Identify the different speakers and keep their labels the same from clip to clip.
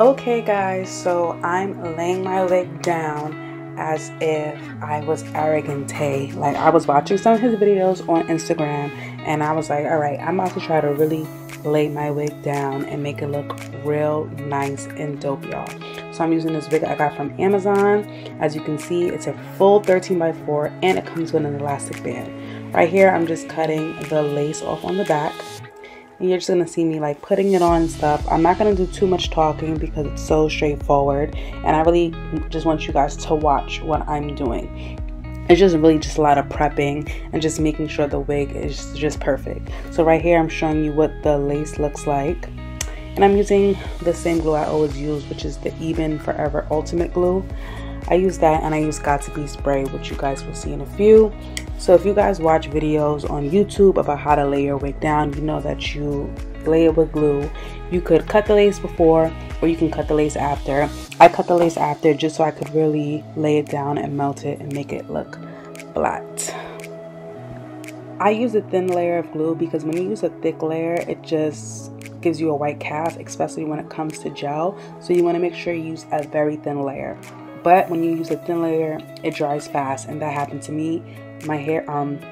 Speaker 1: Okay guys, so I'm laying my wig down as if I was arrogant Tay. Like, I was watching some of his videos on Instagram and I was like, alright, I'm about to try to really lay my wig down and make it look real nice and dope, y'all. So I'm using this wig I got from Amazon. As you can see, it's a full 13x4 and it comes with an elastic band. Right here, I'm just cutting the lace off on the back. And you're just going to see me like putting it on and stuff. I'm not going to do too much talking because it's so straightforward. And I really just want you guys to watch what I'm doing. It's just really just a lot of prepping and just making sure the wig is just perfect. So right here, I'm showing you what the lace looks like. And I'm using the same glue I always use, which is the Even Forever Ultimate Glue. I use that, and I use Got2b spray, which you guys will see in a few. So if you guys watch videos on YouTube about how to lay your wig down, you know that you lay it with glue. You could cut the lace before, or you can cut the lace after. I cut the lace after just so I could really lay it down and melt it and make it look flat. I use a thin layer of glue because when you use a thick layer, it just gives you a white cast, especially when it comes to gel. So you want to make sure you use a very thin layer. But when you use a thin layer, it dries fast, and that happened to me. My hair,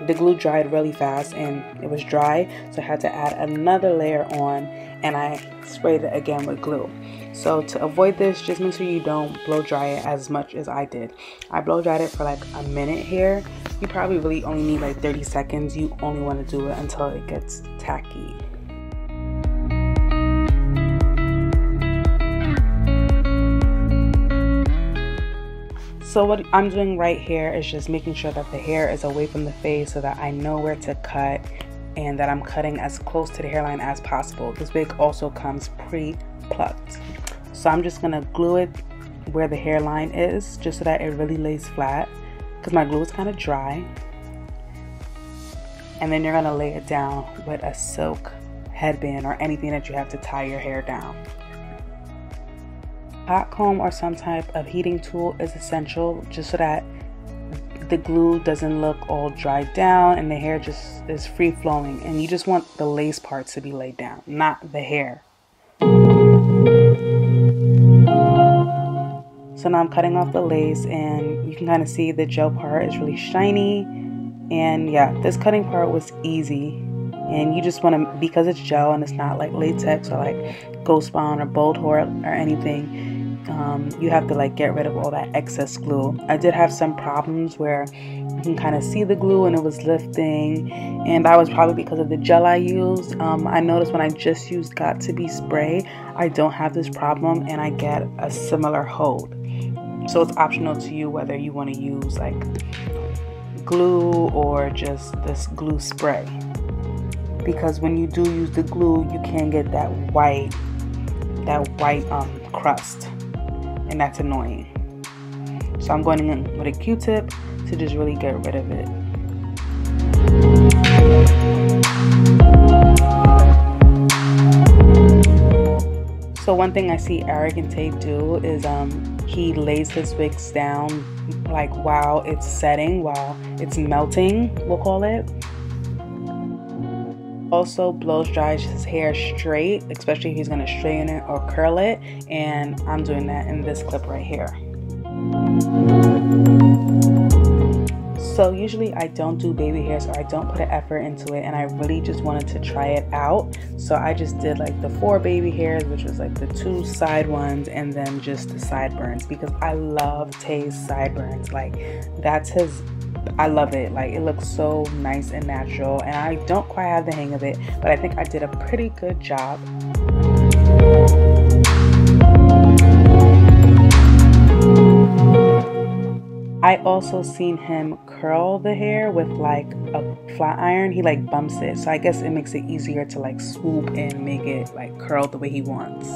Speaker 1: the glue dried really fast and it was dry, so I had to add another layer on, and I sprayed it again with glue. So to avoid this, just make sure you don't blow dry it as much as I did. I blow dried it for like a minute here. You probably really only need like 30 seconds. You only want to do it until it gets tacky. So what I'm doing right here is just making sure that the hair is away from the face so that I know where to cut and that I'm cutting as close to the hairline as possible. This wig also comes pre-plucked. So I'm just going to glue it where the hairline is just so that it really lays flat because my glue is kind of dry. And then you're going to lay it down with a silk headband or anything that you have to tie your hair down. Hot comb or some type of heating tool is essential just so that the glue doesn't look all dried down and the hair just is free flowing, and you just want the lace parts to be laid down, not the hair. So now I'm cutting off the lace, and you can kind of see the gel part is really shiny. And yeah, this cutting part was easy, and you just want to, because it's gel and it's not like latex or like ghost bond or bold or anything, you have to like get rid of all that excess glue. I did have some problems where you can kind of see the glue and it was lifting, and that was probably because of the gel I used. I noticed when I just used Got2b spray, I don't have this problem and I get a similar hold. So it's optional to you whether you want to use like glue or just this glue spray, because when you do use the glue, you can get that white crust, and that's annoying. So I'm going in with a Q-tip to just really get rid of it. So one thing I see Arrogant Tate do is he lays his wigs down like while it's setting, while it's melting, we'll call it. Also blows dries his hair straight, especially if he's going to straighten it or curl it, and I'm doing that in this clip right here. So usually I don't do baby hairs, or I don't put an effort into it, and I really just wanted to try it out. So I just did like the 4 baby hairs, which was like the 2 side ones, and then just the sideburns, because I love Tay's sideburns. Like, that's his, I love it. Like, it looks so nice and natural, and I don't quite have the hang of it, but I think I did a pretty good job. I also seen him curl the hair with like a flat iron. He like bumps it, so I guess it makes it easier to like swoop and make it like curl the way he wants.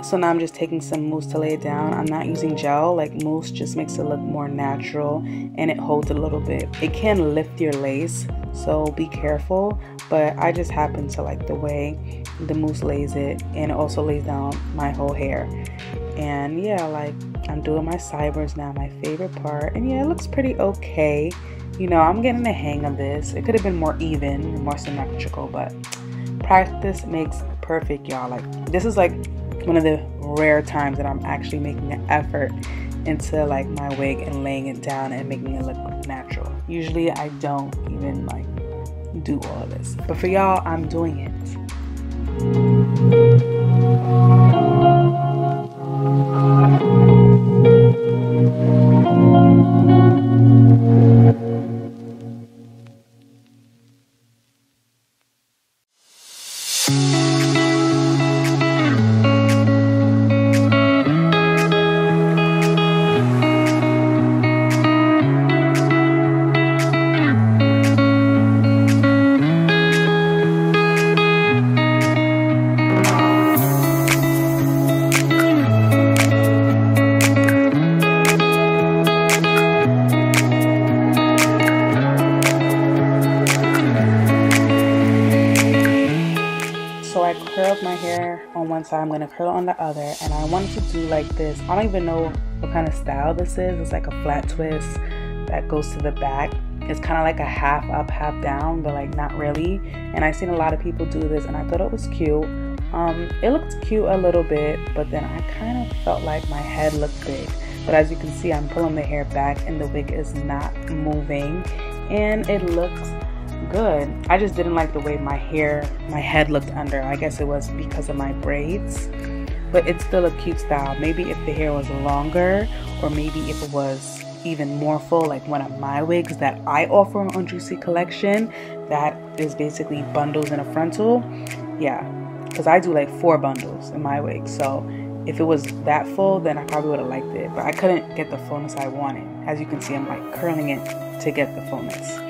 Speaker 1: So now I'm just taking some mousse to lay it down. I'm not using gel. Like, mousse just makes it look more natural and it holds a little bit. It can lift your lace, so be careful, but I just happen to like the way the mousse lays it, and it also lays down my whole hair. And yeah, like, I'm doing my sideburns now, my favorite part, and yeah, it looks pretty okay. You know, I'm getting the hang of this. It could have been more even and more symmetrical, but practice makes perfect, y'all. Like, this is like one of the rare times that I'm actually making an effort into like my wig and laying it down and making it look natural. Usually I don't even like do all of this, but for y'all, I'm doing it. Curled my hair on one side, I'm going to curl on the other, and I wanted to do like this. I don't even know what kind of style this is. It's like a flat twist that goes to the back. It's kind of like a half up, half down, but like not really. And I've seen a lot of people do this, and I thought it was cute. It looked cute a little bit, but then I kind of felt like my head looked big. But as you can see, I'm pulling the hair back and the wig is not moving, and it looks good. I just didn't like the way my head looked under. I guess it was because of my braids, but it's still a cute style. Maybe if the hair was longer, or maybe if it was even more full, like one of my wigs that I offer on Juicy Collection, that is basically bundles and a frontal. Yeah, because I do like 4 bundles in my wig, so if it was that full, then I probably would have liked it, but I couldn't get the fullness I wanted. As you can see, I'm like curling it to get the fullness.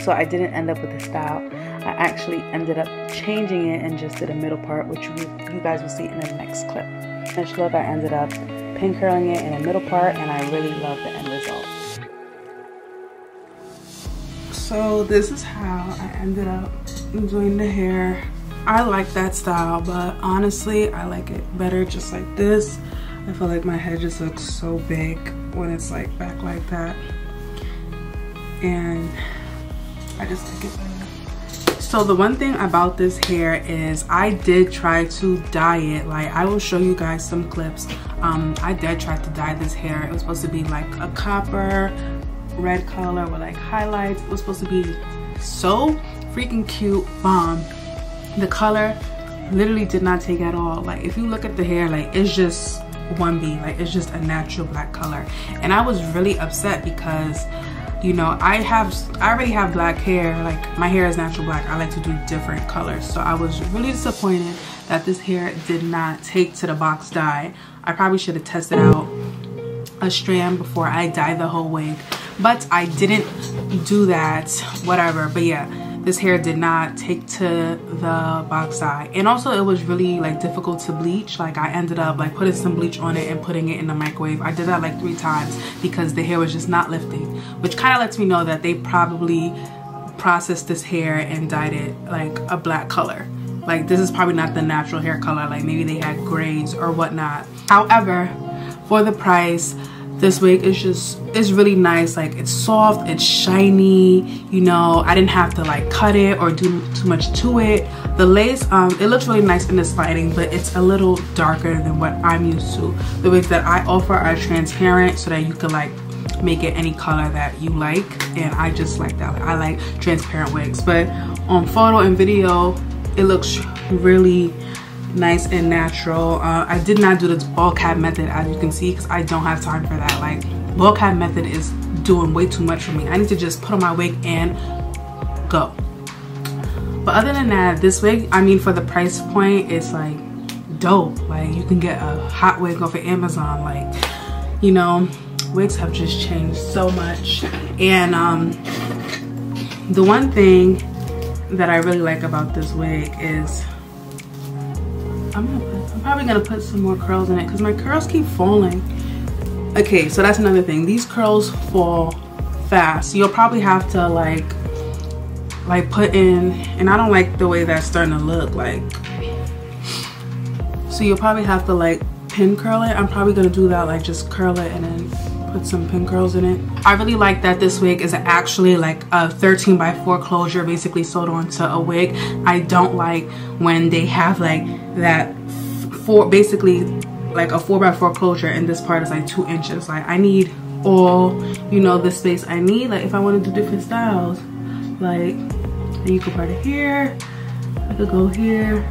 Speaker 1: So I didn't end up with this style. I actually ended up changing it and just did a middle part, which you guys will see in the next clip. Finished look, I ended up pin curling it in a middle part, and I really love the end result. So this is how I ended up doing the hair. I like that style, but honestly, I like it better just like this. I feel like my head just looks so big when it's like back like that. And I just think it better. So the one thing about this hair is I did try to dye it. Like, I will show you guys some clips. I did try to dye this hair. It was supposed to be like a copper red color with like highlights. It was supposed to be so freaking cute, bomb. The color literally did not take at all. Like, if you look at the hair, like, it's just 1B. Like, it's just a natural black color. And I was really upset because, you know, I already have black hair. Like, my hair is natural black. I like to do different colors. So I was really disappointed that this hair did not take to the box dye. I probably should have tested out a strand before I dyed the whole wig, but I didn't do that, whatever. But yeah, this hair did not take to the box dye. And also, it was really like difficult to bleach. Like, I ended up like putting some bleach on it and putting it in the microwave. I did that like 3 times because the hair was just not lifting, which kind of lets me know that they probably processed this hair and dyed it like a black color. Like, this is probably not the natural hair color. Like, maybe they had grays or whatnot. However, for the price, this wig is really nice. Like, it's soft, it's shiny, you know. I didn't have to like cut it or do too much to it. The lace, it looks really nice in the sliding, but it's a little darker than what I'm used to. The wigs that I offer are transparent so that you could like make it any color that you like, and I just like that. I like transparent wigs, but on photo and video it looks really nice and natural. I did not do the ball cap method, as you can see, because I don't have time for that. Like, ball cap method is doing way too much for me. I need to just put on my wig and go. But other than that, this wig, I mean, for the price point, it's like dope. Like, you can get a hot wig off of Amazon. Like, you know, wigs have just changed so much. And the one thing that I really like about this wig is I'm probably gonna put some more curls in it because my curls keep falling. Okay, so that's another thing. These curls fall fast. You'll probably have to like put in, and I don't like the way that's starting to look like. So you'll probably have to like pin curl it. I'm probably gonna do that, like just curl it and then put some pin curls in it. I really like that this wig is actually like a 13x4 closure, basically sewed onto a wig. I don't like when they have like that basically like a 4x4 closure and this part is like 2 inches. Like I need all, you know, the space I need. Like if I want to do different styles, like you could part it here, I could go here,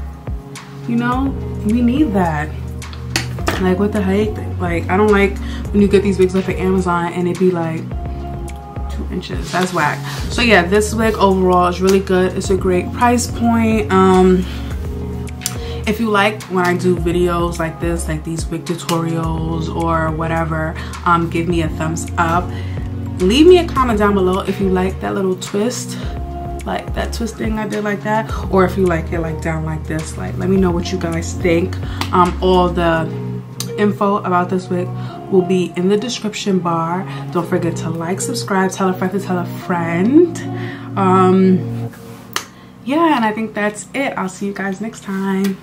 Speaker 1: you know, we need that. Like what the heck? Like I don't like when you get these wigs off of Amazon and it be like 2 inches. That's whack. So yeah, this wig overall is really good. It's a great price point. If you like when I do videos like this, like these wig tutorials or whatever, give me a thumbs up. Leave me a comment down below if you like that little twist, like that twist thing I did like that, or if you like it like down like this. Like let me know what you guys think. All the info about this wig will be in the description bar. Don't forget to like, subscribe, tell a friend to tell a friend. Yeah, and I think that's it. I'll see you guys next time.